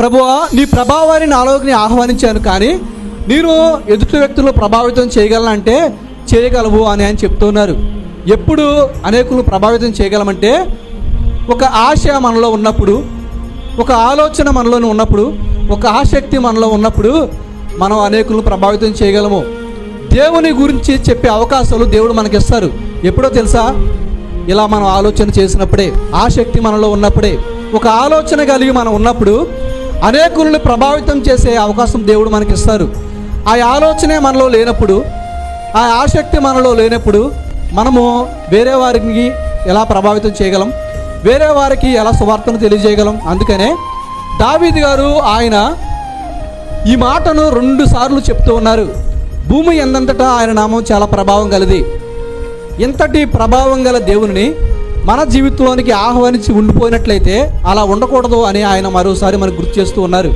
ప్రభువా, నీ ప్రభావాన్ని నాలోకి ఆహ్వానించాను, కానీ నేను ఎదుటి వ్యక్తులను ప్రభావితం చేయగలనంటే చేయగలవు అని ఆయన చెప్తున్నారు. ఎప్పుడు అనేకులను ప్రభావితం చేయగలమంటే ఒక ఆశ మనలో ఉన్నప్పుడు, ఒక ఆలోచన మనలో ఉన్నప్పుడు, ఒక ఆసక్తి మనలో ఉన్నప్పుడు మనం అనేకులను ప్రభావితం చేయగలము. దేవుని గురించి చెప్పే అవకాశాలు దేవుడు మనకిస్తారు. ఎప్పుడో తెలుసా? ఇలా మనం ఆలోచన చేసినప్పుడే, ఆసక్తి మనలో ఉన్నప్పుడే, ఒక ఆలోచన కలిగి మనం ఉన్నప్పుడు అనేకులను ప్రభావితం చేసే అవకాశం దేవుడు మనకిస్తారు. ఆ ఆలోచనే మనలో లేనప్పుడు, ఆ ఆసక్తి మనలో లేనప్పుడు మనము వేరే వారికి ఎలా ప్రభావితం చేయగలం? వేరే వారికి ఎలా సువార్తను తెలియజేయగలం? అందుకనే దావీదు గారు ఆయన ఈ మాటను 2 సార్లు చెప్తూ ఉన్నారు. భూమి ఎందంతటా ఆయన నామం చాలా ప్రభావం గలది. ఇంతటి ప్రభావం గల దేవుని మన జీవితంలోనికి ఆహ్వానించి ఉండిపోయినట్లయితే అలా ఉండకూడదు అని ఆయన మరోసారి మనకు గుర్తు చేస్తూ ఉన్నారు.